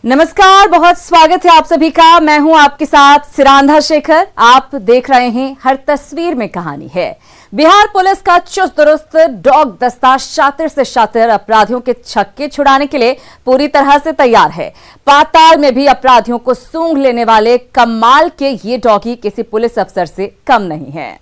नमस्कार, बहुत स्वागत है आप सभी का। मैं हूं आपके साथ सिरांधा शेखर। आप देख रहे हैं हर तस्वीर में कहानी है। बिहार पुलिस का चुस्त दुरुस्त डॉग दस्ता शातिर से शातिर अपराधियों के छक्के छुड़ाने के लिए पूरी तरह से तैयार है। पाताल में भी अपराधियों को सूंघ लेने वाले कमाल के ये डॉगी किसी पुलिस अफसर से कम नहीं है।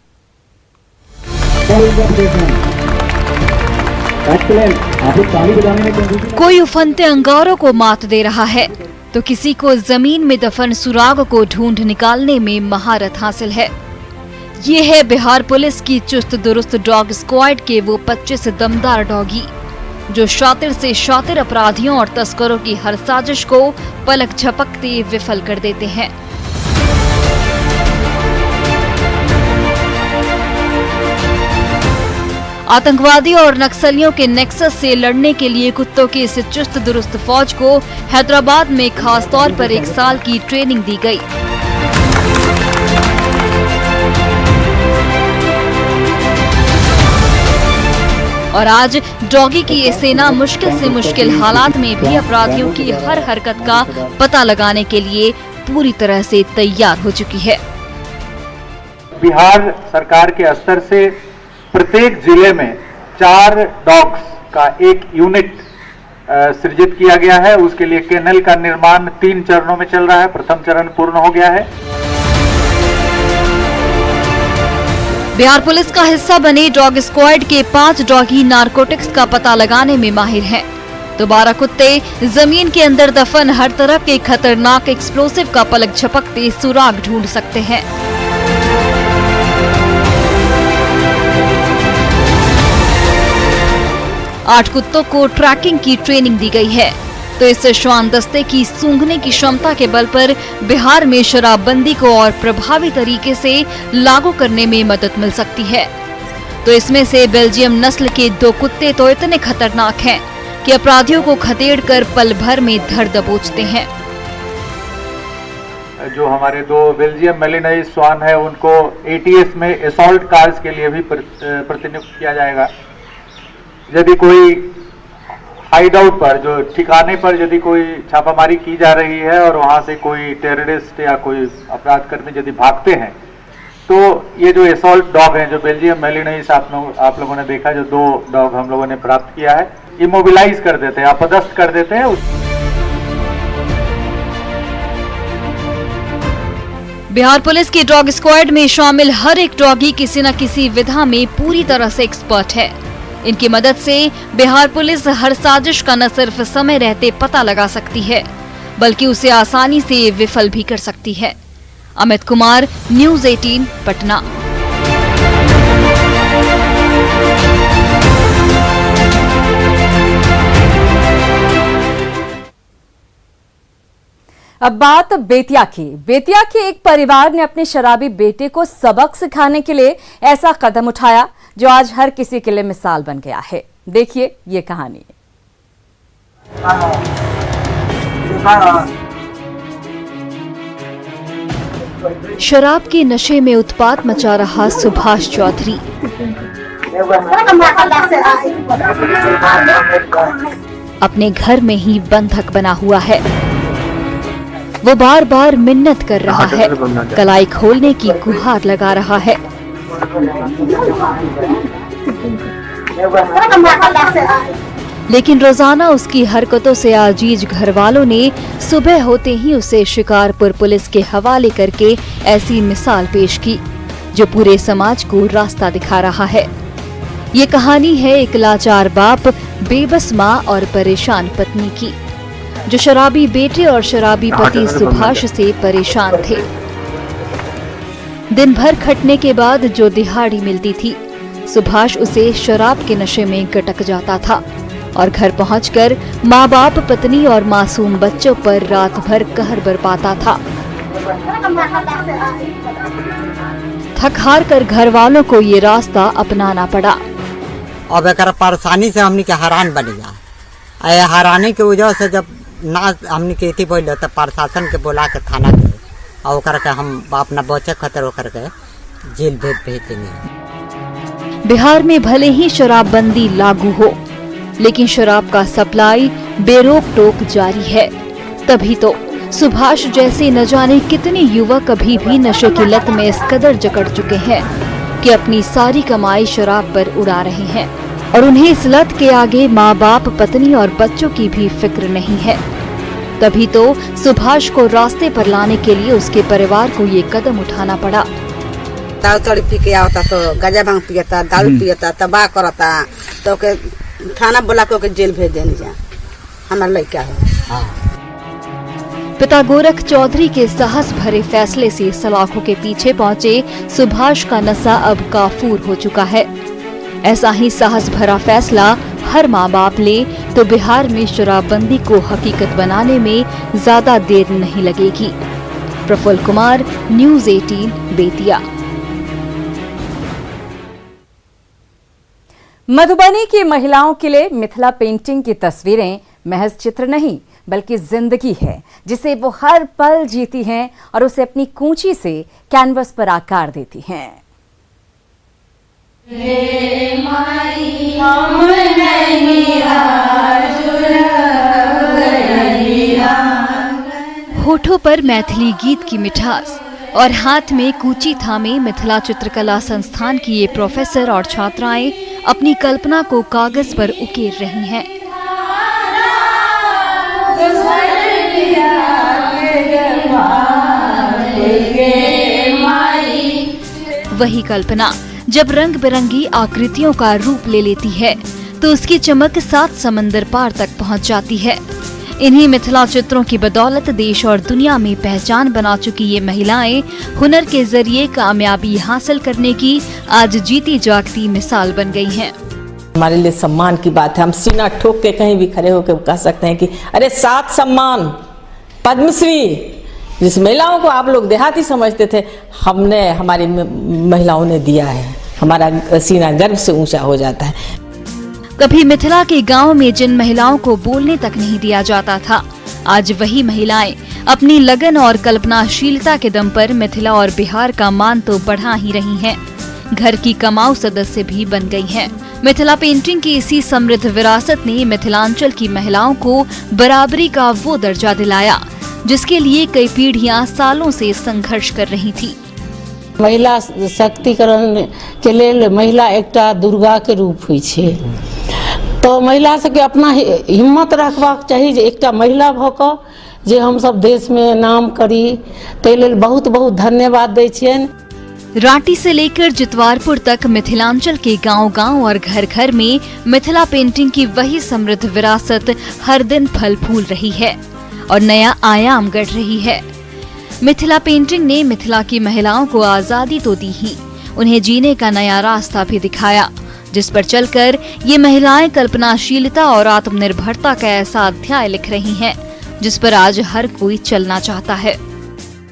कोई उफनते अंगारों को मात दे रहा है तो किसी को जमीन में दफन सुराग को ढूंढ निकालने में महारत हासिल है। ये है बिहार पुलिस की चुस्त दुरुस्त डॉग स्क्वाड के वो 25 दमदार डॉगी जो शातिर से शातिर अपराधियों और तस्करों की हर साजिश को पलक झपकते विफल कर देते हैं। आतंकवादी और नक्सलियों के नेक्सस से लड़ने के लिए कुत्तों की इस चुस्त दुरुस्त फौज को हैदराबाद में खास तौर पर 1 साल की ट्रेनिंग दी गई। और आज डॉगी की ये सेना मुश्किल से मुश्किल हालात में भी अपराधियों की हर हरकत का पता लगाने के लिए पूरी तरह से तैयार हो चुकी है। बिहार सरकार के स्तर से प्रत्येक जिले में 4 डॉग्स का एक यूनिट सृजित किया गया है। उसके लिए केनल का निर्माण 3 चरणों में चल रहा है। प्रथम चरण पूर्ण हो गया है। बिहार पुलिस का हिस्सा बने डॉग स्क्वाड के 5 डॉगी नारकोटिक्स का पता लगाने में माहिर हैं, तो 12 कुत्ते जमीन के अंदर दफन हर तरह के खतरनाक एक्सप्लोसिव का पलक झपकते सुराग ढूंढ सकते हैं। आठ कुत्तों को ट्रैकिंग की ट्रेनिंग दी गई है, तो इस श्वान दस्ते की सूंघने की क्षमता के बल पर बिहार में शराबबंदी को और प्रभावी तरीके से लागू करने में मदद मिल सकती है। तो इसमें से बेल्जियम नस्ल के 2 कुत्ते तो इतने खतरनाक हैं कि अपराधियों को खदेड़कर पल भर में धर दबोचते हैं। जो हमारे 2 बेल्जियम मेलिनोइस स्वान है उनको एटीएस में असॉल्ट कार्स के लिए भी प्रतिनियुक्त किया जाएगा। यदि कोई हाइड आउट पर, जो ठिकाने पर यदि कोई छापामारी की जा रही है और वहां से कोई टेररिस्ट या कोई अपराध कर्मी यदि भागते हैं, तो ये जो असॉल्ट डॉग हैं, जो बेल्जियम मेलिनोइस आप लोगों ने देखा, जो 2 डॉग हम लोगों ने प्राप्त किया है, इमोबिलाइज कर देते हैं, अपदस्थ कर देते हैं। बिहार पुलिस की डॉग स्क्वाड में शामिल हर एक डॉगी किसी न किसी विधा में पूरी तरह से एक्सपर्ट है। इनकी मदद से बिहार पुलिस हर साजिश का न सिर्फ समय रहते पता लगा सकती है, बल्कि उसे आसानी से विफल भी कर सकती है। अमित कुमार, न्यूज़ 18, पटना। अब बात बेतिया की। बेतिया के एक परिवार ने अपने शराबी बेटे को सबक सिखाने के लिए ऐसा कदम उठाया जो आज हर किसी के लिए मिसाल बन गया है। देखिए ये कहानी। शराब के नशे में उत्पात मचा रहा सुभाष चौधरी अपने घर में ही बंधक बना हुआ है। वो बार बार मिन्नत कर रहा है, कलाई खोलने की गुहार लगा रहा है, लेकिन रोजाना उसकी हरकतों से आजीज घर वालों ने सुबह होते ही उसे शिकारपुर पुलिस के हवाले करके ऐसी मिसाल पेश की जो पूरे समाज को रास्ता दिखा रहा है। ये कहानी है एक लाचार बाप, बेबस माँ और परेशान पत्नी की, जो शराबी बेटे और शराबी पति सुभाष से परेशान थे। दिन भर खटने के बाद जो दिहाड़ी मिलती थी, सुभाष उसे शराब के नशे में गटक जाता था और घर पहुंचकर माँ बाप, पत्नी और मासूम बच्चों पर रात भर कहर बरपाता था। थक हार कर घर वालों को ये रास्ता अपनाना पड़ा। अब एक परेशानी से हमने के हैरान बन गया। हैरानी की वजह से जब ना हमने के थी बोले तो प्रशासन के बोला के थाना के और के हम अपना बच्चे खतर होकर के जेल भेज देंगे। बिहार में भले ही शराबबंदी लागू हो, लेकिन शराब का सप्लाई बेरोक टोक जारी है। तभी तो सुभाष जैसे न जाने कितने युवक अभी भी नशे की लत में इस कदर जकड़ चुके हैं कि अपनी सारी कमाई शराब पर उड़ा रहे हैं और उन्हें इस लत के आगे माँ बाप, पत्नी और बच्चों की भी फिक्र नहीं है। तभी तो सुभाष को रास्ते पर लाने के लिए उसके परिवार को ये कदम उठाना पड़ा। दारू तड़ी पी के आता तो गांजा भांग पियता, दारू पियता, तबाह करता, तो के थाना बुला के जेल भेज देने जा हमारा लड़का है। पिता गोरख चौधरी के साहस भरे फैसले से सलाखों के पीछे पहुंचे सुभाष का नशा अब काफूर हो चुका है। ऐसा ही साहस भरा फैसला हर माँ बाप ले तो बिहार में शराबबंदी को हकीकत बनाने में ज्यादा देर नहीं लगेगी। प्रफुल्ल कुमार, न्यूज़ 18, बेतिया। मधुबनी की महिलाओं के लिए मिथिला पेंटिंग की तस्वीरें महज चित्र नहीं बल्कि जिंदगी है, जिसे वो हर पल जीती हैं और उसे अपनी कूंची से कैनवस पर आकार देती हैं। होठों पर मैथिली गीत की मिठास और हाथ में कूची थामे मिथिला चित्रकला संस्थान की ये प्रोफेसर और छात्राएं अपनी कल्पना को कागज पर उकेर रही हैं। वही कल्पना जब रंग बिरंगी आकृतियों का रूप ले लेती है तो उसकी चमक 7 समंदर पार तक पहुंच जाती है। इन्हीं मिथिला चित्रों की बदौलत देश और दुनिया में पहचान बना चुकी ये महिलाएं हुनर के जरिए कामयाबी हासिल करने की आज जीती जागती मिसाल बन गई हैं। हमारे लिए सम्मान की बात है। हम सीना ठोक के कहीं भी खड़े होकर कह सकते हैं कि अरे 7 सम्मान, पद्मश्री, जिस महिलाओं को आप लोग देहाती समझते थे, हमने, हमारी महिलाओं ने दिया है। हमारा सीना गर्व से ऊंचा हो जाता है। कभी मिथिला के गांव में जिन महिलाओं को बोलने तक नहीं दिया जाता था, आज वही महिलाएं अपनी लगन और कल्पनाशीलता के दम पर मिथिला और बिहार का मान तो बढ़ा ही रही हैं, घर की कमाऊ सदस्य भी बन गई हैं। मिथिला पेंटिंग की इसी समृद्ध विरासत ने मिथिलांचल की महिलाओं को बराबरी का वो दर्जा दिलाया जिसके लिए कई पीढ़ियां सालों से संघर्ष कर रही थी। महिला शक्तिकरण के लिए महिला एकटा दुर्गा के रूप हुई छे, तो महिला सबके अपना हिम्मत रखबाक चाहिए जे एकटा महिला भऽ कऽ जे हम सब देश में नाम करी, ताहि लेल बहुत बहुत धन्यवाद दै छियनि। रांटी से लेकर जितवारपुर तक मिथिलांचल के गांव-गांव और घर-घर में मिथिला पेंटिंग की वही समृद्ध विरासत हर दिन फल फूल रही है और नया आयाम गढ़ रही है। मिथिला पेंटिंग ने मिथिला की महिलाओं को आजादी तो दी ही, उन्हें जीने का नया रास्ता भी दिखाया, जिस पर चलकर ये महिलाएं कल्पनाशीलता और आत्मनिर्भरता का ऐसा अध्याय लिख रही हैं, जिस पर आज हर कोई चलना चाहता है।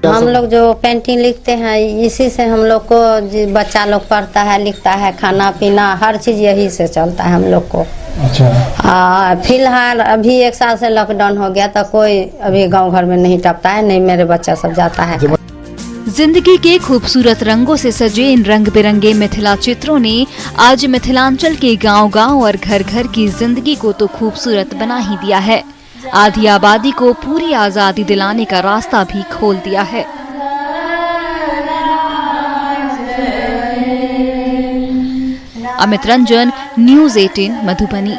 हम लोग जो पेंटिंग लिखते हैं इसी से हम लोग को बच्चा लोग पढ़ता है, लिखता है, खाना पीना हर चीज यही से चलता है हम लोग को। अच्छा। फिलहाल अभी 1 साल से लॉकडाउन हो गया तो कोई अभी गांव घर में नहीं टपता है, नहीं मेरे बच्चा सब जाता है। जिंदगी के खूबसूरत रंगों से सजे इन रंग बिरंगे मिथिला चित्रों ने आज मिथिलांचल के गांव-गांव और घर-घर की जिंदगी को तो खूबसूरत बना ही दिया है, आधी आबादी को पूरी आजादी दिलाने का रास्ता भी खोल दिया है। अमित रंजन, न्यूज़ 18, मधुबनी।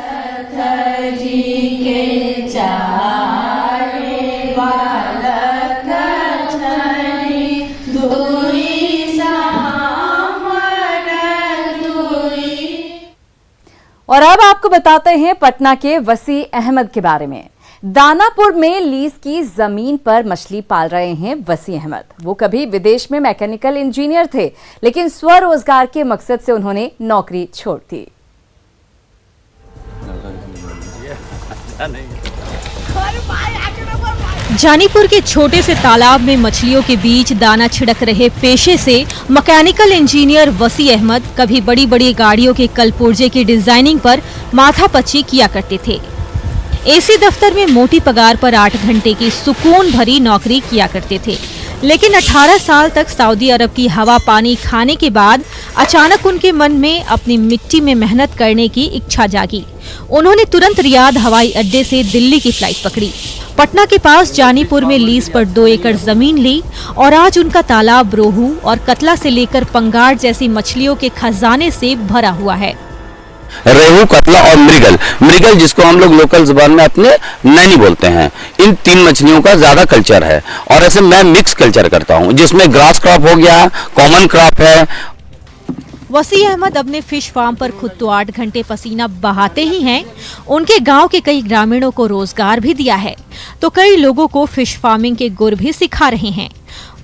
और अब आपको बताते हैं पटना के वसी अहमद के बारे में। दानापुर में लीज की जमीन पर मछली पाल रहे हैं वसी अहमद। वो कभी विदेश में मैकेनिकल इंजीनियर थे, लेकिन स्वरोजगार के मकसद से उन्होंने नौकरी छोड़ दी। जानीपुर के छोटे से तालाब में मछलियों के बीच दाना छिड़क रहे पेशे से मैकेनिकल इंजीनियर वसी अहमद कभी बड़ी बड़ी गाड़ियों के कल पुर्जे की डिजाइनिंग पर माथापच्ची किया करते थे। एसी दफ्तर में मोटी पगार पर 8 घंटे की सुकून भरी नौकरी किया करते थे, लेकिन 18 साल तक सऊदी अरब की हवा पानी खाने के बाद अचानक उनके मन में अपनी मिट्टी में मेहनत करने की इच्छा जागी। उन्होंने तुरंत रियाद हवाई अड्डे से दिल्ली की फ्लाइट पकड़ी। पटना के पास जानीपुर में लीज पर 2 एकड़ जमीन ली और आज उनका तालाब रोहू और कतला से लेकर पंगाड़ जैसी मछलियों के खजाने से भरा हुआ है। रेहू, कतला और मृगल जिसको हम लोग लोकल जुबान में अपने नैनी बोलते हैं, इन 3 मछलियों का ज्यादा कल्चर है। और ऐसे मैं मिक्स कल्चर करता हूँ जिसमें ग्रास क्रॉप हो गया, कॉमन क्रॉप है। वसी अहमद अपने फिश फार्म पर खुद तो 8 घंटे पसीना बहाते ही हैं। उनके गांव के कई ग्रामीणों को रोजगार भी दिया है, तो कई लोगों को फिश फार्मिंग के गुर भी सिखा रहे हैं।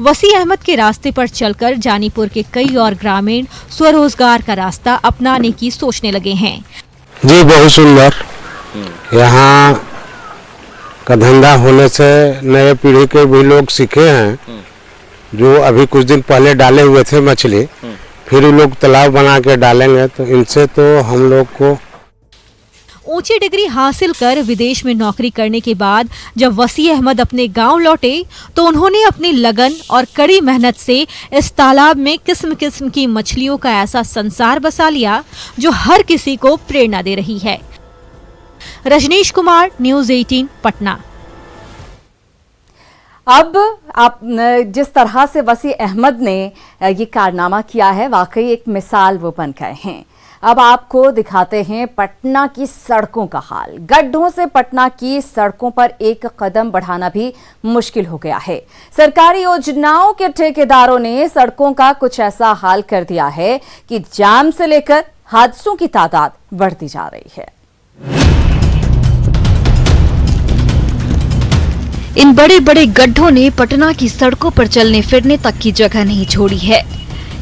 वसी अहमद के रास्ते पर चलकर जानीपुर के कई और ग्रामीण स्वरोजगार का रास्ता अपनाने की सोचने लगे हैं। जी बहुत सुंदर, यहाँ का धंधा होने से नए पीढ़ी के भी लोग सीखे हैं, जो अभी कुछ दिन पहले डाले हुए थे मछली, फिर वो लोग तालाब बना के डालेंगे, तो इनसे तो हम लोग को। ऊंची डिग्री हासिल कर विदेश में नौकरी करने के बाद जब वसी अहमद अपने गांव लौटे तो उन्होंने अपनी लगन और कड़ी मेहनत से इस तालाब में किस्म किस्म की मछलियों का ऐसा संसार बसा लिया जो हर किसी को प्रेरणा दे रही है। रजनीश कुमार, न्यूज़ 18, पटना। अब आप जिस तरह से वसी अहमद ने ये कारनामा किया है, वाकई एक मिसाल वो बन गए हैं। अब आपको दिखाते हैं पटना की सड़कों का हाल। गड्ढों से पटना की सड़कों पर एक कदम बढ़ाना भी मुश्किल हो गया है। सरकारी योजनाओं के ठेकेदारों ने सड़कों का कुछ ऐसा हाल कर दिया है कि जाम से लेकर हादसों की तादाद बढ़ती जा रही है। इन बड़े बड़े गड्ढों ने पटना की सड़कों पर चलने फिरने तक की जगह नहीं छोड़ी है।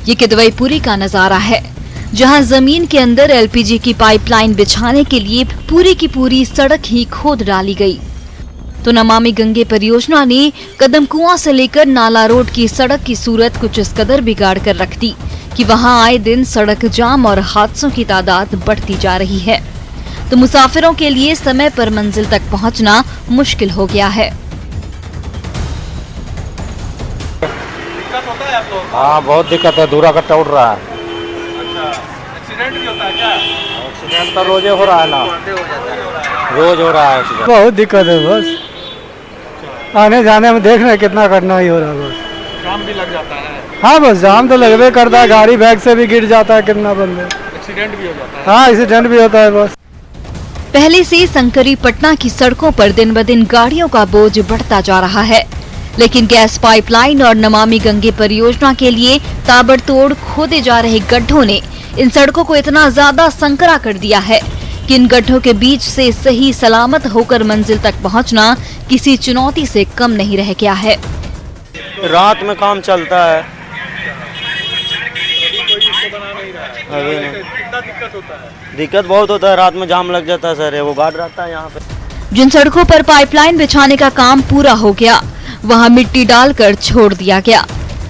ये किदवईपुरी का नजारा है, जहां जमीन के अंदर एलपीजी की पाइपलाइन बिछाने के लिए पूरी की पूरी सड़क ही खोद डाली गई। तो नमामि गंगे परियोजना ने कदम कुआं से लेकर नाला रोड की सड़क की सूरत कुछ इस कदर बिगाड़ कर रख दी कि वहां आए दिन सड़क जाम और हादसों की तादाद बढ़ती जा रही है। तो मुसाफिरों के लिए समय पर मंजिल तक पहुंचना मुश्किल हो गया है। हाँ बहुत दिक्कत है, दूरा कट्टा उड़ रहा है। अच्छा, एक्सीडेंट भी होता है क्या? एक्सीडेंट तो रोजे हो रहा है ना, रोज हो रहा है एक्सीडेंट। बहुत दिक्कत है, बस आने जाने में देख रहे कितना कठिनाई हो रहा है। बस जाम भी लग जाता है। हाँ बस जाम तो लगभग करता है, गाड़ी बैग से भी गिर जाता है कितना बंदे। एक्सीडेंट भी हो जाता है। हाँ एक्सीडेंट भी होता है। बस पहले से संकरी पटना की सड़कों पर दिन ब दिन गाड़ियों का बोझ बढ़ता जा रहा है, लेकिन गैस पाइपलाइन और नमामि गंगे परियोजना के लिए ताबड़तोड़ खोदे जा रहे गड्ढों ने इन सड़कों को इतना ज्यादा संकरा कर दिया है कि इन गड्ढों के बीच से सही सलामत होकर मंजिल तक पहुंचना किसी चुनौती से कम नहीं रह गया है। रात में काम चलता है, दिक्कत बहुत होता है, रात में जाम लग जाता है सर, वो गार्ड रहता है यहाँ पे। जिन सड़कों पर पाइपलाइन बिछाने का काम पूरा हो गया वहां मिट्टी डालकर छोड़ दिया गया,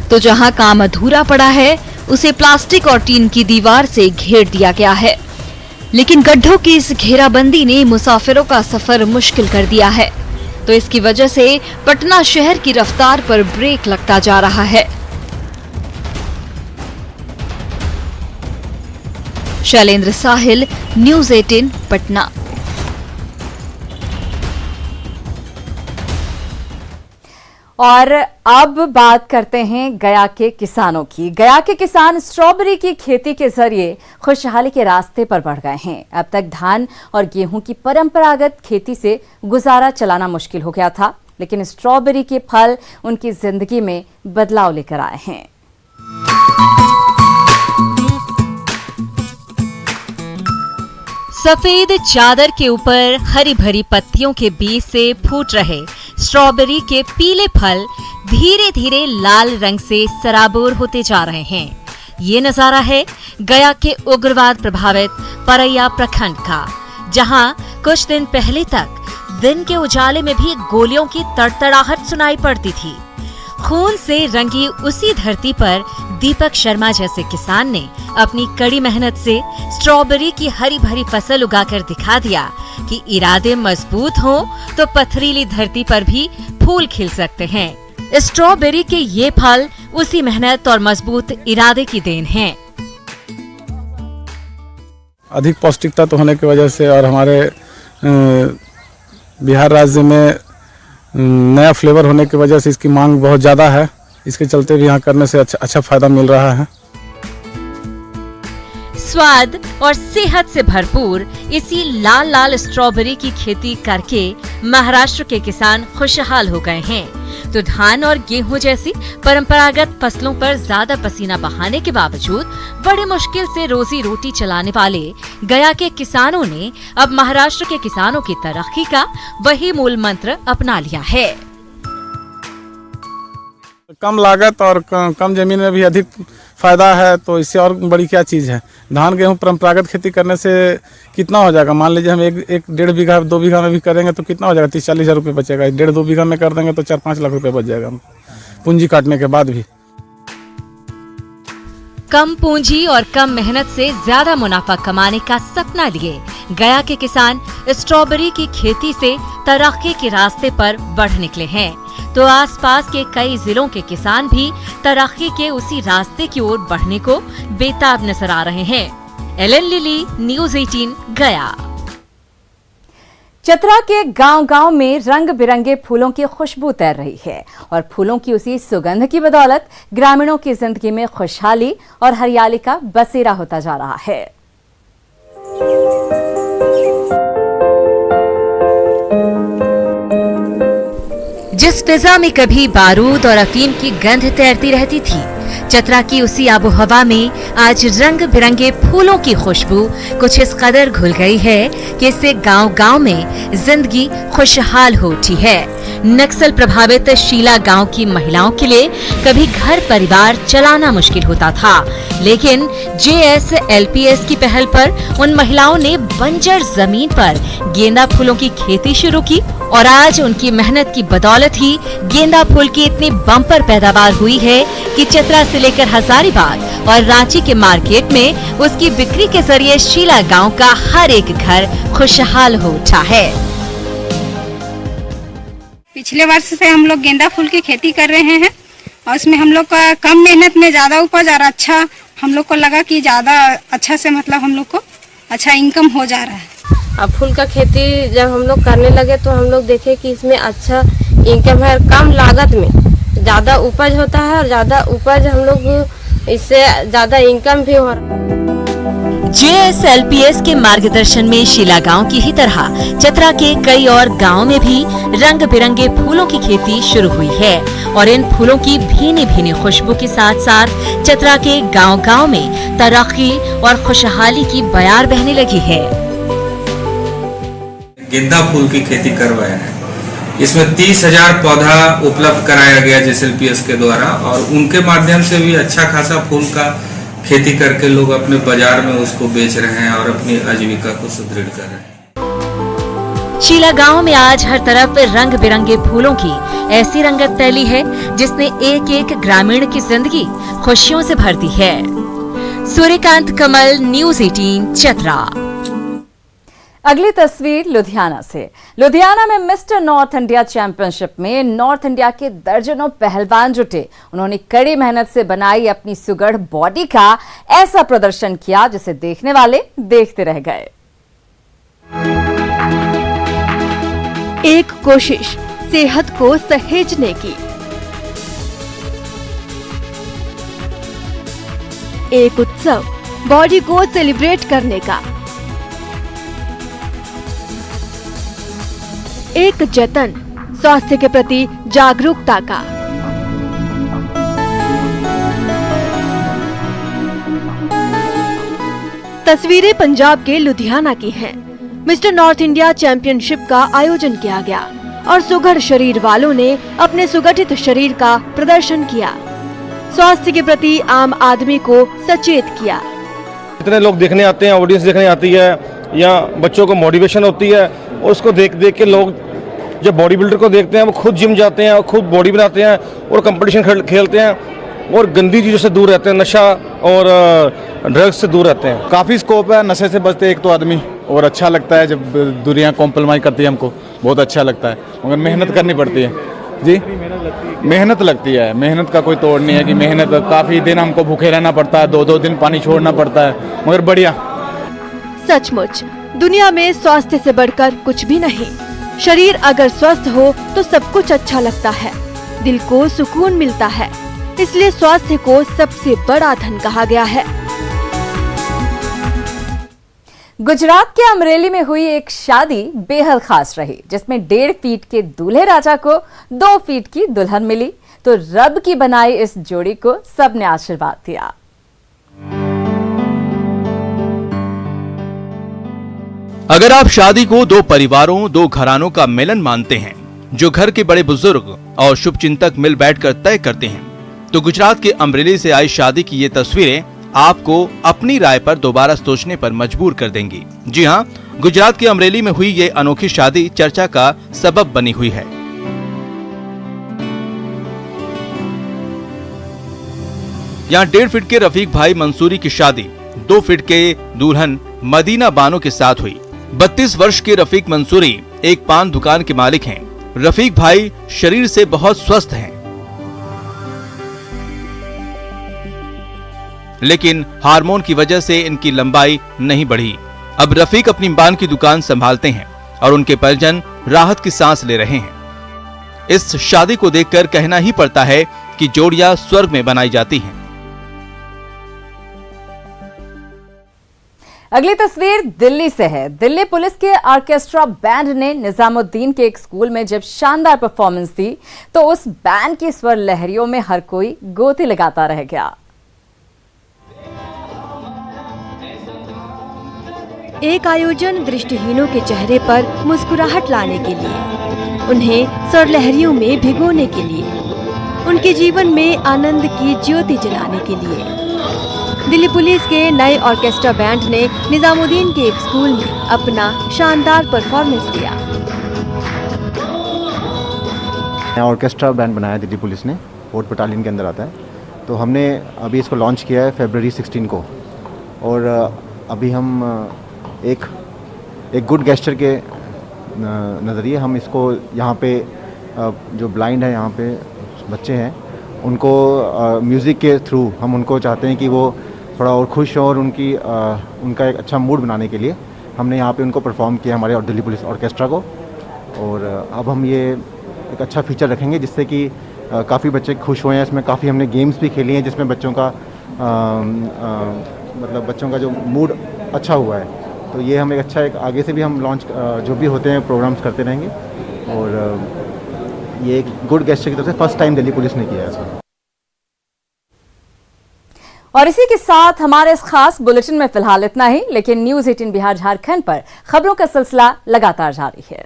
तो जहां काम अधूरा पड़ा है उसे प्लास्टिक और टीन की दीवार से घेर दिया गया है। लेकिन गड्ढों की इस घेराबंदी ने मुसाफिरों का सफर मुश्किल कर दिया है, तो इसकी वजह से पटना शहर की रफ्तार पर ब्रेक लगता जा रहा है। शैलेंद्र साहिल, न्यूज़ 18, पटना। और अब बात करते हैं गया के किसानों की। गया के किसान स्ट्रॉबेरी की खेती के जरिए खुशहाली के रास्ते पर बढ़ गए हैं। अब तक धान और गेहूं की परंपरागत खेती से गुजारा चलाना मुश्किल हो गया था, लेकिन स्ट्रॉबेरी के फल उनकी जिंदगी में बदलाव लेकर आए हैं। सफेद चादर के ऊपर हरी भरी पत्तियों के बीच से फूट रहे स्ट्रॉबेरी के पीले फल धीरे धीरे लाल रंग से सराबोर होते जा रहे हैं। ये नजारा है गया के उग्रवाद प्रभावित परैया प्रखंड का, जहां कुछ दिन पहले तक दिन के उजाले में भी गोलियों की तड़तड़ाहट सुनाई पड़ती थी। खून से रंगी उसी धरती पर दीपक शर्मा जैसे किसान ने अपनी कड़ी मेहनत से स्ट्रॉबेरी की हरी भरी फसल उगाकर दिखा दिया कि इरादे मजबूत हों तो पथरीली धरती पर भी फूल खिल सकते हैं। स्ट्रॉबेरी के ये फल उसी मेहनत और मजबूत इरादे की देन हैं। अधिक पौष्टिकता तो होने की वजह से और हमारे बिहार राज्य में नया फ्लेवर होने की वजह से इसकी मांग बहुत ज़्यादा है। इसके चलते भी यहाँ करने से अच्छा फ़ायदा मिल रहा है। स्वाद और सेहत से भरपूर इसी लाल लाल स्ट्रॉबेरी की खेती करके महाराष्ट्र के किसान खुशहाल हो गए हैं। तो धान और गेहूं जैसी परंपरागत फसलों पर ज्यादा पसीना बहाने के बावजूद बड़ी मुश्किल से रोजी रोटी चलाने वाले गया के किसानों ने अब महाराष्ट्र के किसानों की तरक्की का वही मूल मंत्र अपना लिया है। कम लागत और कम जमीन में भी अधिक फायदा है, तो इससे और बड़ी क्या चीज़ है। धान गेहूं परंपरागत खेती करने से कितना हो जाएगा, मान लीजिए हम एक 1.5 बीघा 2 बीघा में भी करेंगे तो कितना हो जाएगा, 30-40 हज़ार रुपये बचेगा। 1.5-2 बीघा में कर देंगे तो 4-5 लाख रुपये बच जाएगा पूंजी काटने के बाद भी। कम पूंजी और कम मेहनत से ज्यादा मुनाफा कमाने का सपना लिए गया के किसान स्ट्रॉबेरी की खेती से तरक्की के रास्ते पर बढ़ निकले हैं। तो आसपास के कई जिलों के किसान भी तरक्की के उसी रास्ते की ओर बढ़ने को बेताब नजर आ रहे हैं। एलन लिली, न्यूज़ 18 गया। चतरा के गांव-गांव में रंग बिरंगे फूलों की खुशबू तैर रही है और फूलों की उसी सुगंध की बदौलत ग्रामीणों की जिंदगी में खुशहाली और हरियाली का बसेरा होता जा रहा है। जिस फिजा में कभी बारूद और अफीम की गंध तैरती रहती थी, चतरा की उसी आबोहवा में आज रंग बिरंगे फूलों की खुशबू कुछ इस कदर घुल गई है कि इससे गांव-गांव में जिंदगी खुशहाल हो उठी है। नक्सल प्रभावित शीला गांव की महिलाओं के लिए कभी घर परिवार चलाना मुश्किल होता था, लेकिन JSLPS की पहल पर उन महिलाओं ने बंजर जमीन पर गेंदा फूलों की खेती शुरू की और आज उनकी मेहनत की बदौलत ही गेंदा फूल की इतनी बम्पर पैदावार हुई है कि चतरा से लेकर हजारीबाग और रांची के मार्केट में उसकी बिक्री के जरिए शीला गांव का हर एक घर खुशहाल हो उठा है। पिछले वर्ष से हम लोग गेंदा फूल की खेती कर रहे हैं और उसमें हम लोग का कम मेहनत में ज्यादा उपज और अच्छा हम लोग को लगा कि ज्यादा अच्छा से मतलब हम लोग को अच्छा इनकम हो जा रहा है। अब फूल का खेती जब हम लोग करने लगे तो हम लोग देखे कि इसमें अच्छा इनकम है, कम लागत में ज्यादा उपज होता है और ज्यादा उपज हम लोग इससे ज्यादा इनकम भी हो रहा है। JSLPS के मार्गदर्शन में शीला गांव की ही तरह चतरा के कई और गांव में भी रंग बिरंगे फूलों की खेती शुरू हुई है और इन फूलों की भीनी भीनी खुशबू के साथ साथ चतरा के गांव-गांव में तरक्की और खुशहाली की बयार बहने लगी है। गेंदा फूल की खेती करवाया है, इसमें 30,000 पौधा उपलब्ध कराया गया JSLPS के द्वारा और उनके माध्यम से भी अच्छा खासा फूल का खेती करके लोग अपने बाजार में उसको बेच रहे हैं और अपनी आजीविका को सुदृढ़ कर रहे हैं। शीला गांव में आज हर तरफ रंग बिरंगे फूलों की ऐसी रंगत फैली है जिसने एक एक ग्रामीण की जिंदगी खुशियों से भर दी है। सूर्यकांत कमल, न्यूज़ 18 चतरा। अगली तस्वीर लुधियाना से। लुधियाना में मिस्टर नॉर्थ इंडिया चैंपियनशिप में नॉर्थ इंडिया के दर्जनों पहलवान जुटे। उन्होंने कड़ी मेहनत से बनाई अपनी सुगढ़ बॉडी का ऐसा प्रदर्शन किया जिसे देखने वाले देखते रह गए। एक कोशिश सेहत को सहेजने की, एक उत्सव बॉडी को सेलिब्रेट करने का, एक जतन स्वास्थ्य के प्रति जागरूकता का। तस्वीरें पंजाब के लुधियाना की हैं। मिस्टर नॉर्थ इंडिया चैंपियनशिप का आयोजन किया गया और सुघड़ शरीर वालों ने अपने सुगठित शरीर का प्रदर्शन किया, स्वास्थ्य के प्रति आम आदमी को सचेत किया। इतने लोग देखने आते हैं, ऑडियंस देखने आती है, या बच्चों को मोटिवेशन होती है और उसको देख देख के लोग जब बॉडी बिल्डर को देखते हैं वो खुद जिम जाते हैं और खुद बॉडी बनाते हैं और कंपटीशन खेलते हैं और गंदी चीज़ों से दूर रहते हैं, नशा और ड्रग्स से दूर रहते हैं। काफ़ी स्कोप है, नशे से बचते एक तो आदमी, और अच्छा लगता है जब दुनिया कॉम्प्रोमाइज करती है, हमको बहुत अच्छा लगता है, मगर मेहनत करनी पड़ती है जी। मेहनत लगती है, मेहनत का कोई तोड़ नहीं है कि मेहनत काफ़ी दिन हमको भूखे रहना पड़ता है, 2-2 दिन पानी छोड़ना पड़ता है, मगर बढ़िया। सचमुच दुनिया में स्वास्थ्य से बढ़कर कुछ भी नहीं। शरीर अगर स्वस्थ हो तो सब कुछ अच्छा लगता है, दिल को सुकून मिलता है। इसलिए स्वास्थ्य को सबसे बड़ा धन कहा गया है। गुजरात के अमरेली में हुई एक शादी बेहद खास रही, जिसमें 1.5 फीट के दूल्हे राजा को 2 फीट की दुल्हन मिली। तो रब की बनाई इस जोड़ी को सबने आशीर्वाद दिया। अगर आप शादी को 2 परिवारों 2 घरानों का मिलन मानते हैं, जो घर के बड़े बुजुर्ग और शुभ चिंतक मिल बैठकर तय करते हैं, तो गुजरात के अमरेली से आई शादी की ये तस्वीरें आपको अपनी राय पर दोबारा सोचने पर मजबूर कर देंगी। जी हाँ, गुजरात के अमरेली में हुई ये अनोखी शादी चर्चा का सबब बनी हुई है। यहाँ 1.5 फीट के रफीक भाई मंसूरी की शादी 2 फीट के दुल्हन मदीना बानो के साथ हुई। 32 वर्ष के रफीक मंसूरी एक पान दुकान के मालिक हैं। रफीक भाई शरीर से बहुत स्वस्थ हैं, लेकिन हार्मोन की वजह से इनकी लंबाई नहीं बढ़ी। अब रफीक अपनी पान की दुकान संभालते हैं और उनके परिजन राहत की सांस ले रहे हैं। इस शादी को देखकर कहना ही पड़ता है कि जोड़ियां स्वर्ग में बनाई जाती हैं। अगली तस्वीर दिल्ली से है। दिल्ली पुलिस के ऑर्केस्ट्रा बैंड ने निजामुद्दीन के एक स्कूल में जब शानदार परफॉर्मेंस दी, तो उस बैंड की स्वर लहरियों में हर कोई गोती लगाता रह गया। एक आयोजन दृष्टिहीनों के चेहरे पर मुस्कुराहट लाने के लिए, उन्हें सरलहरियों में भिगोने के लिए, उनके जीवन में आनंद की ज्योति जलाने के लिए दिल्ली पुलिस के नए ऑर्केस्ट्रा बैंड ने निजामुद्दीन के एक स्कूल में अपना शानदार परफॉर्मेंस दिया। ऑर्केस्ट्रा बैंड बनाया दिल्ली पुलिस ने, फोर्थ बटालियन के अंदर आता है। तो हमने अभी इसको लॉन्च किया है फरवरी 16 को, और अभी हम एक गुड गेस्चर के नज़रिए हम इसको यहाँ पे जो ब्लाइंड है, यहाँ पे बच्चे हैं, उनको म्यूज़िक के थ्रू हम उनको चाहते हैं कि वो थोड़ा और खुश हो, और उनका एक अच्छा मूड बनाने के लिए हमने यहाँ पे उनको परफॉर्म किया हमारे दिल्ली पुलिस ऑर्केस्ट्रा को। और अब हम ये एक अच्छा फीचर रखेंगे जिससे कि काफ़ी बच्चे खुश हुए हैं। इसमें काफ़ी हमने गेम्स भी खेली हैं जिसमें बच्चों का मतलब बच्चों का जो मूड अच्छा हुआ है। तो ये हम एक अच्छा आगे से भी हम लॉन्च जो भी होते हैं प्रोग्राम्स करते रहेंगे। और ये एक गुड गेस्चर की तरफ से फर्स्ट टाइम दिल्ली पुलिस ने किया है इसको। और इसी के साथ हमारे इस खास बुलेटिन में फिलहाल इतना ही, लेकिन न्यूज़ 18 बिहार झारखंड पर खबरों का सिलसिला लगातार जारी है।